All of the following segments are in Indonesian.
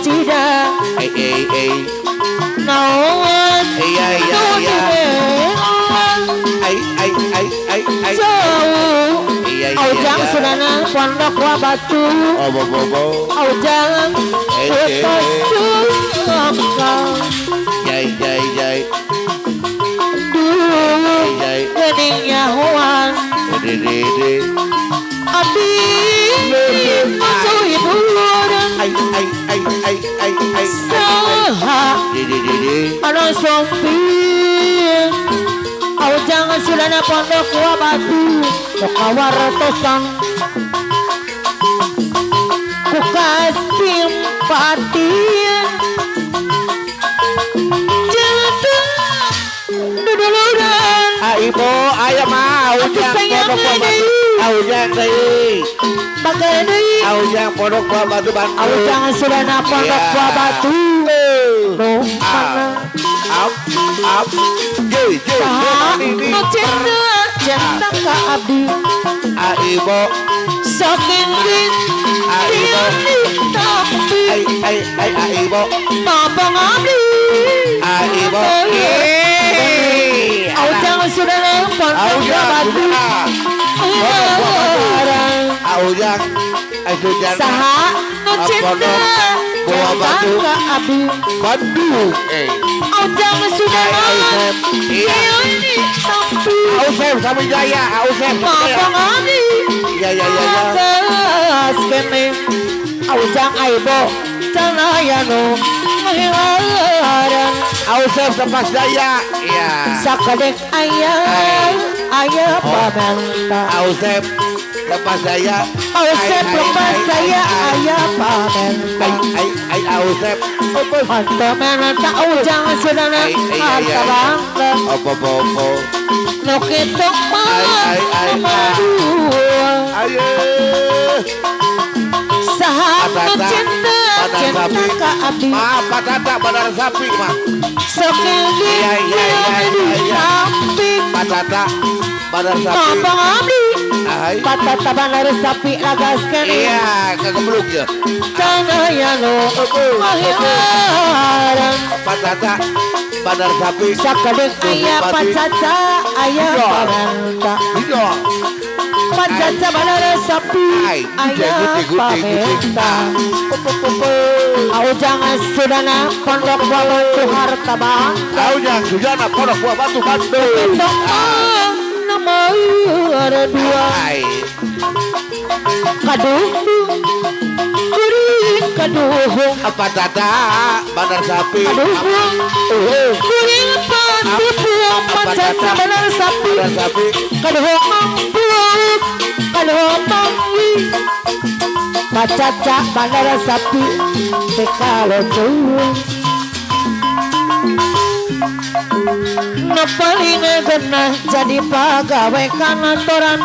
cida naon jauh Aujang Sudana Pondok Wabatu Aujang putus sungkang dulu geningnya huan abdi masuhi dulur saha anu sompin Aujang Sudana Pondok Wabatu kawartosan ku kasih perhatian jatuh duduluran ibu ayah mah Aujang deui bagai deui Aujang Pondok Wabatu Bandung Aujang Sudana Pondok Wabatu up saha nu cinta ka abdi ibu saking ini tapi ibu mabang abdi ibu Aujang Sudana Pondok Wabatu Aujang saha nu cinta ka abdi Bandung Aujang Sudana ini tapi Ausep Sami Jaya Ausep mabang abdi gas kene Aujang aibo canayano menghilaran Ausep Sepas Jaya sakadek ayah pamenta Ausep Lepas Jaya Ausep lepas saya ayah pamenta Ausep menta Aujang Sudana harta bangga Opo nukitok mah ayo saha nu cinta ka abdi patata badar sapi mah saking sapi patata badar sapi mabang abdi patata badar sapi lagas kene kegebluk ya canayano mahiaran patata badar sapi sakadek aya pacaca aya pamenta pacaca badar sapi aya pamenta Aujang Sudana Pondok Wabatu harta bangga Aujang Sudana Pondok Wabatu Bandung nama ada dua kaduh kaduh patata badar sapi kuring pantipu pacaca badar sapi kaduh mangwi pacaca badar sapi tekalo tuh paling genah jadi pegawai kantoran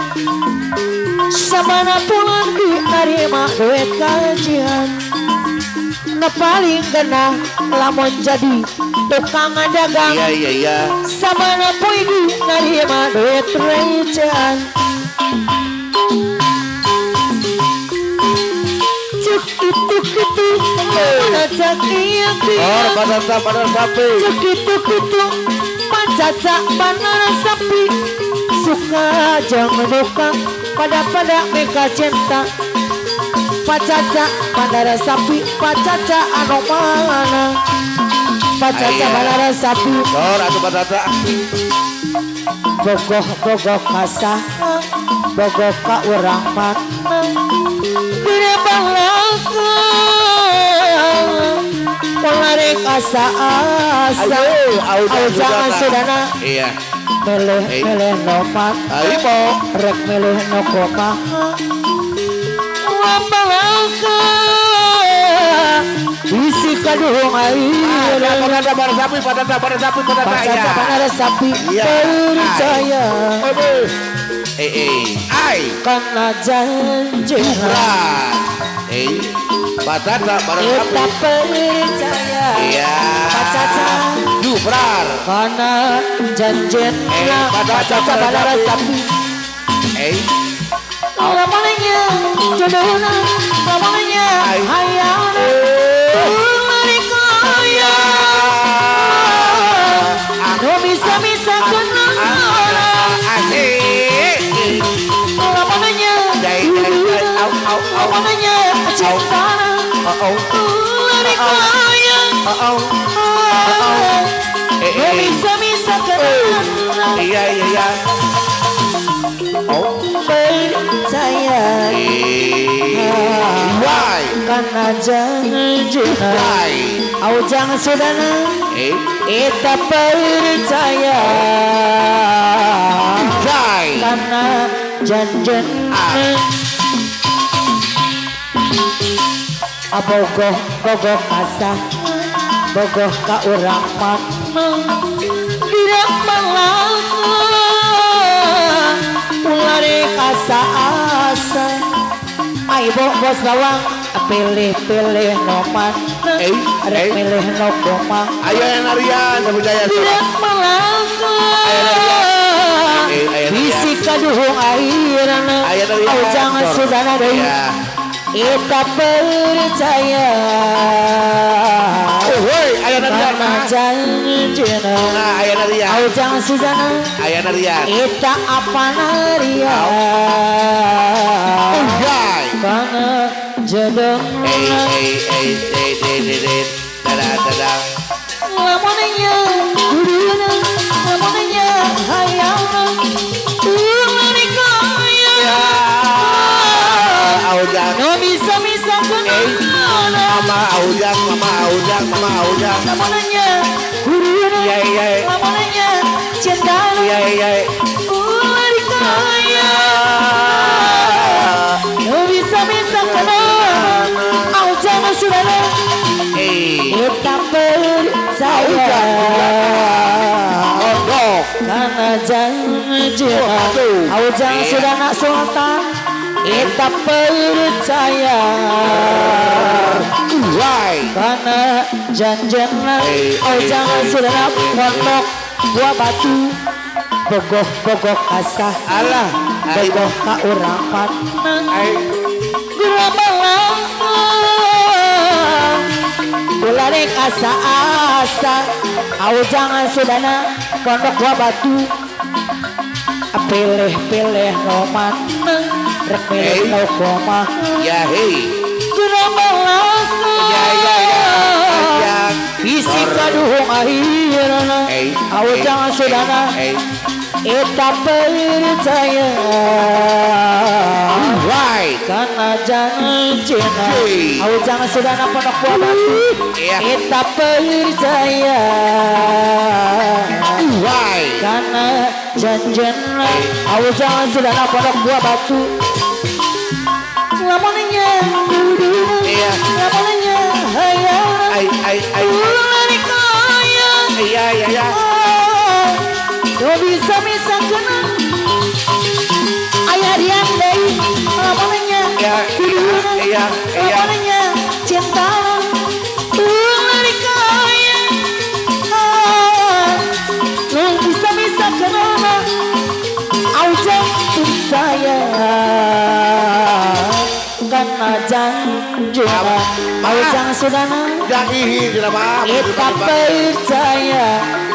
sabana pulang diterima duit gajian paling genah lamun jadi tukang dagang sabana poe diterima duit recehan cuk itu gitu cak iya badar sapi cuk itu pacaca badar sapi suka jangan duka pada mereka cinta pacaca badar sapi pacaca anu mana pacaca badar sapi atau patata bogoh kasa bogoh ka urang mana gede balaka pengarik asa Aujang Sudana meleh nopat rek meleh nokopah wapalaka isi kaduhong patata badar sapi pacaca badar sapi percaya karena janji patata badar kita sapi percaya pacaca Jufrar karena janjinya pacaca badar sapi ramalnya jodohna ramalnya hayana cinta Lari kaya Gak bisa kenal Iya. Percaya Why? Karena janjina Why? Aujang sudana Kita percaya Why? Karena janjina Abogoh bogoh asa Bogoh ka urang mana Tidak malah Ulari kasa asa Ay bos lawang Pilih-pilih no mana Rek milih no goma Ayo yang Aryan, Sabu Jaya. Tidak malah Bisi kaduhung airana Aujang sudana deui Kita percaya Ayo Aryan. Karena janjina Ayo Aryan. Aujang sudana Ayo Aryan. Kita apa naria Karena jodoh Tada. Lamonnya guruna Lamonnya hayana Ulari kaya Aujang. No bisa kenal Mama Aujang. Lamonnya guruna Lamonnya cinta Ulari kaya No bisa kenal Aujang sudana Kita percaya Karena janjina Aujang sudana sultan Kita percaya Karena janjina Aujang sudana pondok Buah batu Bogoh asa Bogoh ka urang mana Gerabalang Ulari asa Aujang sudana pondok buah batu Pilih no mana Rek milih no goma Gerabalang Bisi kaduhung akhirana Aujang sudana Kita percaya Karena janjina Aujang sudana pondok buah batu Kita percaya Karena janjina Aujang sudana pondok buah batu Lamonnya guruna Lamonnya hayana Ulari kaya Gak bisa kenal Ayah Rian Dewi Lamonnya guruna Lamonnya cinta Ulari kaya Gak bisa kenal Aujang percaya Karena janjina Aujang sudana Kita percaya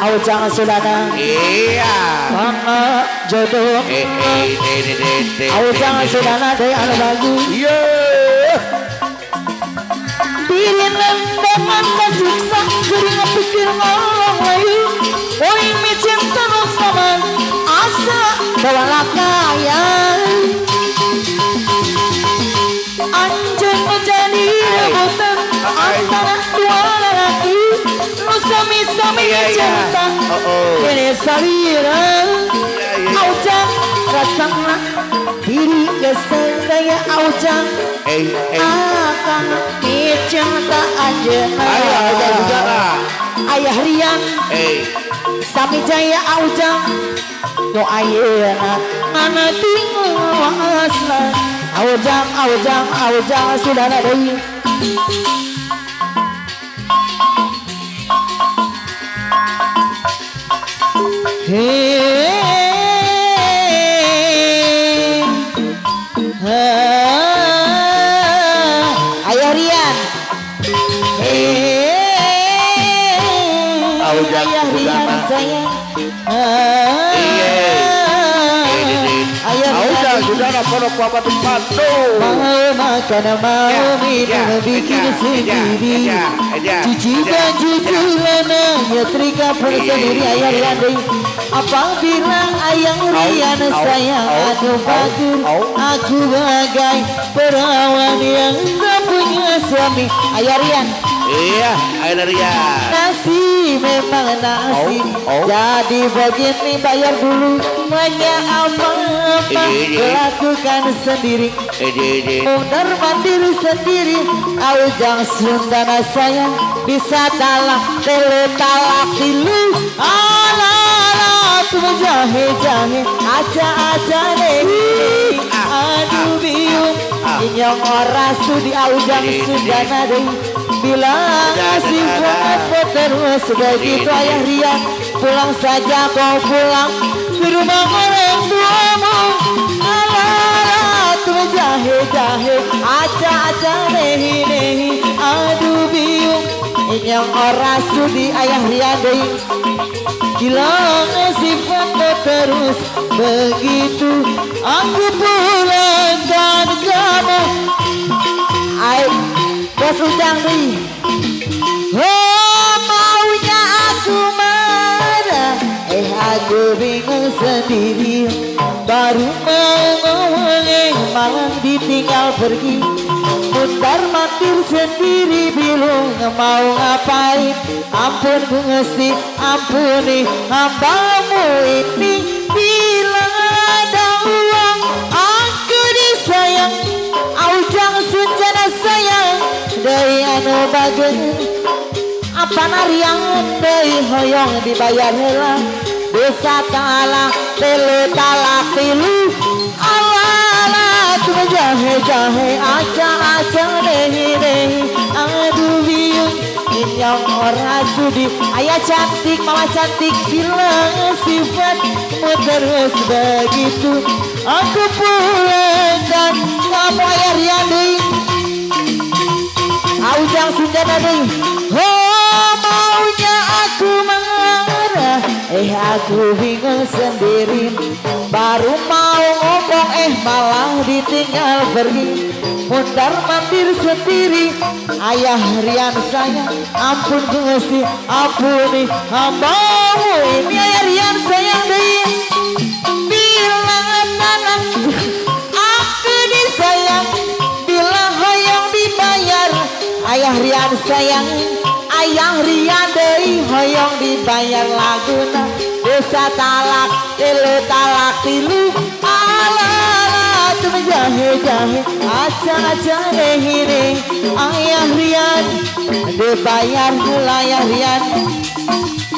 Aujang sudana Karena jodoh Aujang sudana Dari anu bagus Diri dengan kesiksa Jadi ngepikir ngolong layu Oi mi cinta no saman Asa bawa kaya Anjing menjadi rebutan Antara dua lelaki Nu sami-sami cinta Ini salira Aujang rasana Diri kesendaya Aujang Akan dicinta aja Ayah Rian Sami Jaya Aujang No ayeuna Mana tinggal wasna Aujang sudah ada deui Ayah Rian Aujang Ayah Rian sayang Ayah Rian saudara pondok Kabupaten Bandung. Mau makan, mau minum, bikin sendiri. Cuci baju celana, nyetrika pun sendiri ayah Rian. Apabila ayah Rian sayang anu bagus, aku bagai perawan yang tak punya suami. Ayah Rian. Iya, ayah Rian. Nasi memang nasi, jadi begini bayar dulu. Semuanya apa-apa lakukan sendiri. Mundar mandir sendiri. Aujang Sundana sayang bisa talak tele talak tilu. Ala tuh jahe aja deh. Aduh biung inyong ora sudi Aujang Sundana deh. Bilang sifat terus begitu ayah Rian. Pulang saja kau pulang ke rumah orang tuamu. Ala tuh jahe aja nehi. Aduh biung inyong ora sudi ayah Rian deh. Bilang sifat terus begitu aku pulang dan kamu. Ayo bos Ujang nih. Oh maunya aku marah, aku bingung sendiri. Baru mau ngomongin malah ditinggal pergi. Mundar mandir sendiri bingung mau ngapain. Ampun Gusti, ampuni hambamu ini. Bila ada uang aku disayang. Aujang Sundana sayang dari anu bagen. Apa nariang dari hoyong dibayar heula. Bisa talak telu talak tilu. Ala tuh jahe aja nehi. Aduh biung inyong ora sudi. Ayah cantik mama cantik bilang sifatmu terus begitu. Aku pulang dan kamu ayah Rian deui. Aujang Sundana deui. Oh maunya aku marah, aku bingung sendiri. Baru mau ngomong malah ditinggal pergi. Mundar mandir sendiri ayah Rian sayang. Ampun Gusti, ampuni hambamu ini. Ayah Rian sayang deui. Bilang anak aku disayang. Bila hoyong dibayar ayah Rian sayang. Ayah Rian deui hoyong dibayar laguna. Desa talak telu talak tilu. Ala tuh jahe aja nehi. Ayah Rian dibayar heula ayah Rian.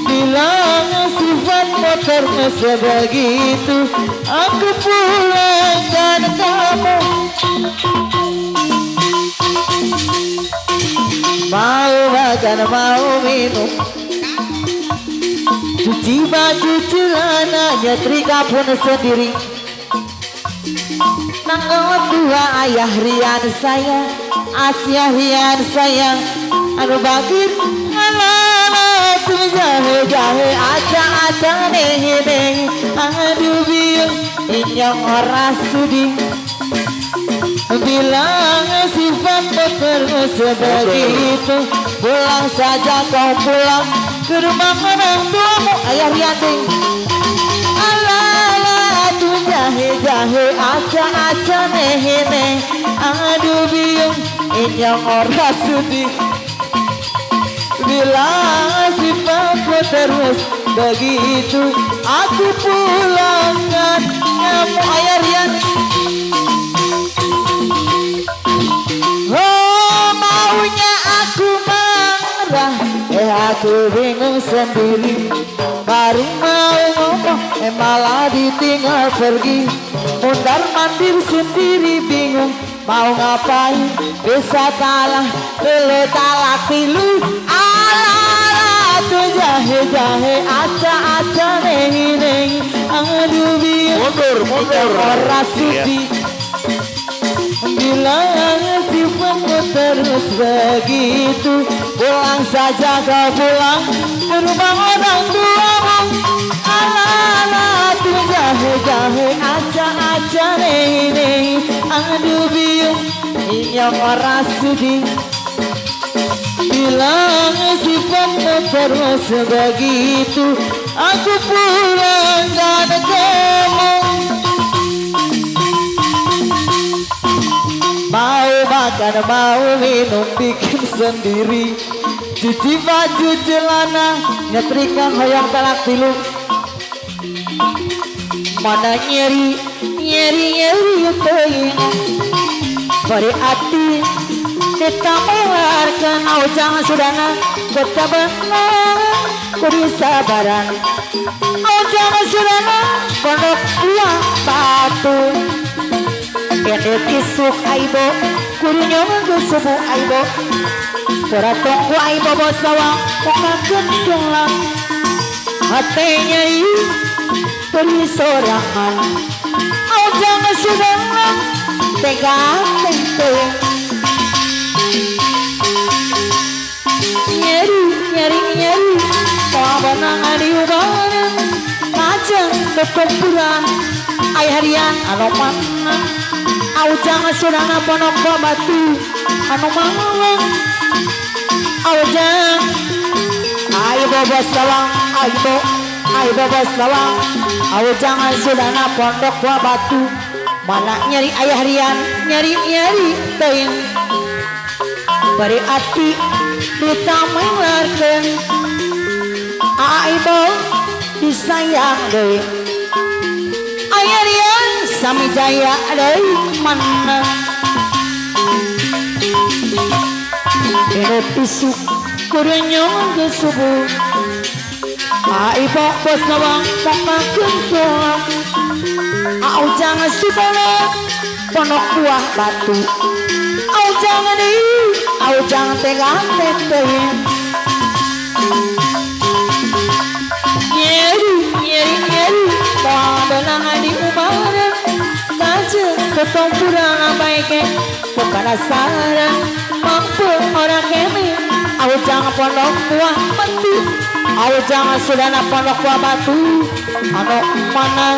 Bilang sifat motornya sebegitu. Aku pulang dan kamu mau makan mau minum. Cuci baju celana nyetrika pun sendiri. Nanggung dua ayah Rian sayang. Asyah Rian sayang anu bagir. Ala tuh jahe aja nehi. Aduh biung inyong ora sudi. Bilang sifat terus begitu. Pulang saja kau pulang ke rumah orang tuamu ayah Rian deh. Ala tuh jahe aja nehi. Aduh biung inyong ora sudi. Bilang sifatmu terus begitu. Aku pulangkan kamu ayah Rian. Oh maunya aku marah, aku bingung sendiri. Baru mau ngomong malah ditinggal pergi. Mundar mandir sendiri bingung mau ngapain. Bisa kalah telu talak tilu. Ala tuh jahe aja nehi. Aduh biung mundur ora sudi. Bilang sifatmu terus begitu. Pulang saja kau pulang ke rumah orang tuamu. Ala tuh gahe aja nih aduh biung inyong ora sudi bilang sifatmu terus begitu aku pulang gak ada kamu mau makan mau minum bikin sendiri cuci baju celana nyetrika hoyong talak tilu mana nyeri teuing bari ati kita melarkan aujang sudana kota benar kuri sabaran aujang sudana pondok uang batu ini kisuk aibo kuri nyong subuh aibo pura tunggu aibo bos bawang muka gendong hatinya beri sorangan aujang sudana tega tenteng nyeri kawanan diubahan kacang kekumpulan ay harian anu mana aujang sudana ponok batu anu mana aujang ay bobos lawang ay bobos lawang aujang sudana pondok batu mana nyeri ay harian nyeri teuing bari ati kita mengelarkan aibo disayang deh ayarian sami jaya deh mana ini pisuk kurenyong ke subuh aibo bos nawang pokok kentuang aujang sudana ponok buah batu aujang tega teuing nyeri benang di ubaran kaca ketumpuran baike bukan saran mampu orang kemi aujang pondok buah batu aujang sudana pondok buah batu anu mana